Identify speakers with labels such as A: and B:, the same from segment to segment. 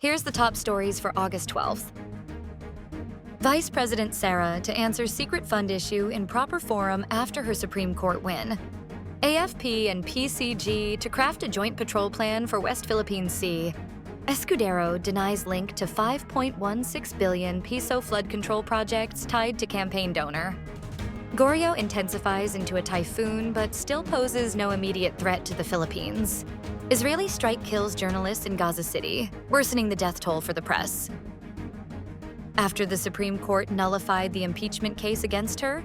A: Here's the top stories for August 12th. Vice President Sara to answer secret fund issue in proper forum after her Supreme Court win. AFP and PCG to craft a joint patrol plan for West Philippine Sea. Escudero denies link to 5.16 billion peso flood control projects tied to campaign donor. Gorio intensifies into a typhoon but still poses no immediate threat to the Philippines. Israeli strike kills journalists in Gaza City, worsening the death toll for the press. After the Supreme Court nullified the impeachment case against her,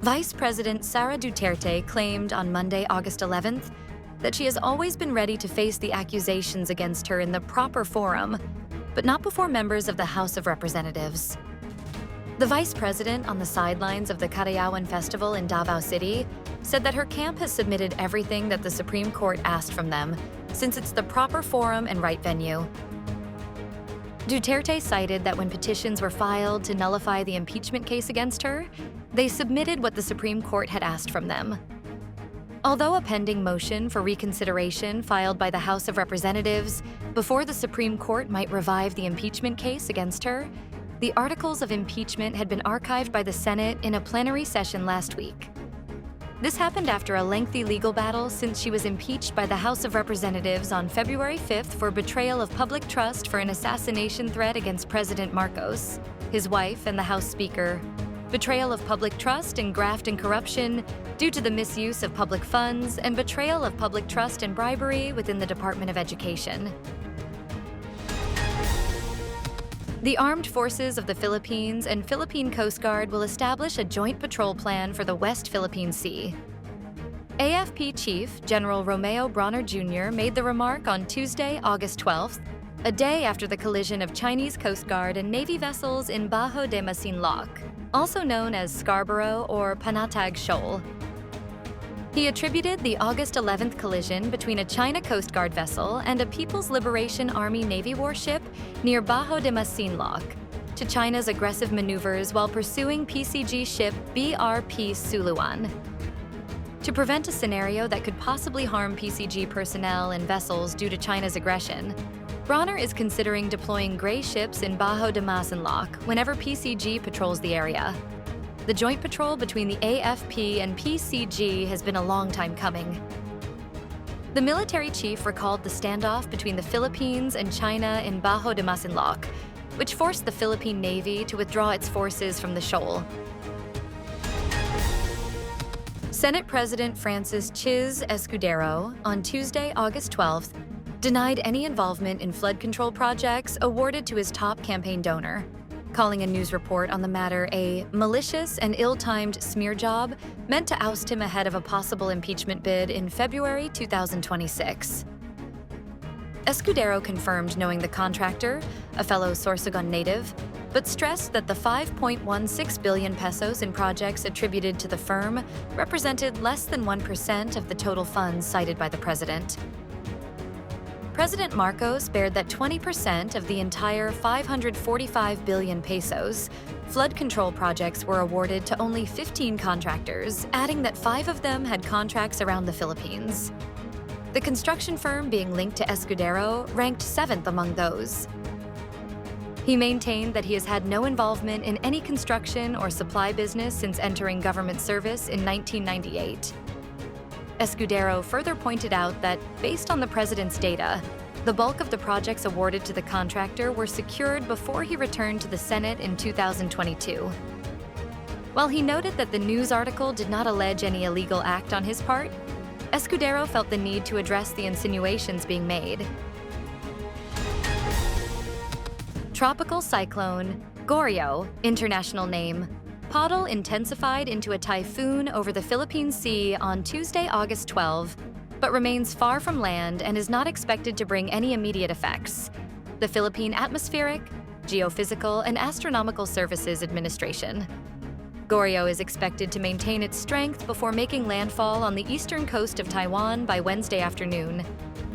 A: Vice President Sara Duterte claimed on Monday, August 11th, that she has always been ready to face the accusations against her in the proper forum, but not before members of the House of Representatives. The vice president, on the sidelines of the Karayawan Festival in Davao City, said that her camp has submitted everything that the Supreme Court asked from them, since it's the proper forum and right venue. Duterte cited that when petitions were filed to nullify the impeachment case against her, they submitted what the Supreme Court had asked from them. Although a pending motion for reconsideration filed by the House of Representatives before the Supreme Court might revive the impeachment case against her, the articles of impeachment had been archived by the Senate in a plenary session last week. This happened after a lengthy legal battle since she was impeached by the House of Representatives on February 5th for betrayal of public trust for an assassination threat against President Marcos, his wife, and the House Speaker, betrayal of public trust and graft and corruption due to the misuse of public funds, and betrayal of public trust and bribery within the Department of Education. The Armed Forces of the Philippines and Philippine Coast Guard will establish a joint patrol plan for the West Philippine Sea. AFP Chief General Romeo Bronner Jr. made the remark on Tuesday, August 12th, a day after the collision of Chinese Coast Guard and Navy vessels in Bajo de Masinloc, also known as Scarborough or Panatag Shoal. He attributed the August 11th collision between a China Coast Guard vessel and a People's Liberation Army Navy warship near Bajo de Masinloc to China's aggressive maneuvers while pursuing PCG ship BRP Suluan. To prevent a scenario that could possibly harm PCG personnel and vessels due to China's aggression, Bronner is considering deploying gray ships in Bajo de Masinloc whenever PCG patrols the area. The joint patrol between the AFP and PCG has been a long time coming. The military chief recalled the standoff between the Philippines and China in Bajo de Masinloc, which forced the Philippine Navy to withdraw its forces from the shoal. Senate President Francis Chiz Escudero, on Tuesday, August 12th, denied any involvement in flood control projects awarded to his top campaign donor, calling a news report on the matter a malicious and ill-timed smear job meant to oust him ahead of a possible impeachment bid in February 2026. Escudero confirmed knowing the contractor, a fellow Sorsogon native, but stressed that the 5.16 billion pesos in projects attributed to the firm represented less than 1% of the total funds cited by the president. President Marcos bared that 20% of the entire 545 billion pesos flood control projects were awarded to only 15 contractors, adding that 5 of them had contracts around the Philippines. The construction firm being linked to Escudero ranked 7th among those. He maintained that he has had no involvement in any construction or supply business since entering government service in 1998. Escudero further pointed out that, based on the president's data, the bulk of the projects awarded to the contractor were secured before he returned to the Senate in 2022. While he noted that the news article did not allege any illegal act on his part, Escudero felt the need to address the insinuations being made. Tropical cyclone Gorio, international name, Podal intensified into a typhoon over the Philippine Sea on Tuesday, August 12, but remains far from land and is not expected to bring any immediate effects. The Philippine Atmospheric, Geophysical, and Astronomical Services Administration. Gorio is expected to maintain its strength before making landfall on the eastern coast of Taiwan by Wednesday afternoon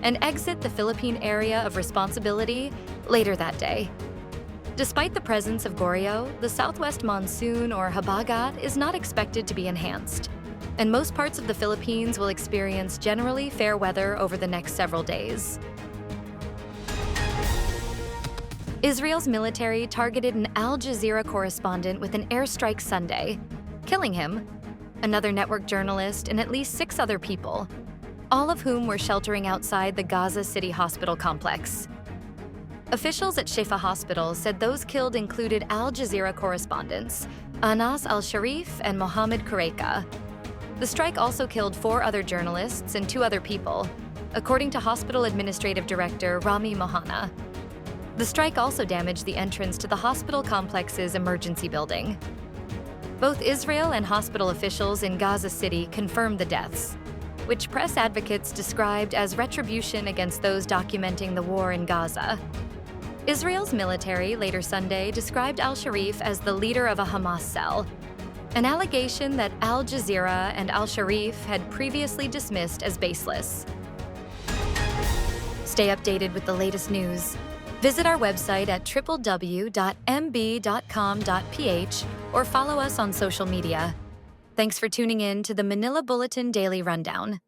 A: and exit the Philippine area of responsibility later that day. Despite the presence of Gorio, the southwest monsoon, or habagat, is not expected to be enhanced, and most parts of the Philippines will experience generally fair weather over the next several days. Israel's military targeted an Al Jazeera correspondent with an airstrike Sunday, killing him, another network journalist, and at least 6 other people, all of whom were sheltering outside the Gaza City hospital complex. Officials at Shifa Hospital said those killed included Al Jazeera correspondents Anas al-Sharif and Mohammed Kureka. The strike also killed 4 other journalists and 2 other people, according to Hospital Administrative Director Rami Mohana. The strike also damaged the entrance to the hospital complex's emergency building. Both Israel and hospital officials in Gaza City confirmed the deaths, which press advocates described as retribution against those documenting the war in Gaza. Israel's military later Sunday described al-Sharif as the leader of a Hamas cell, an allegation that Al Jazeera and al-Sharif had previously dismissed as baseless. Stay updated with the latest news. Visit our website at www.mb.com.ph or follow us on social media. Thanks for tuning in to the Manila Bulletin Daily Rundown.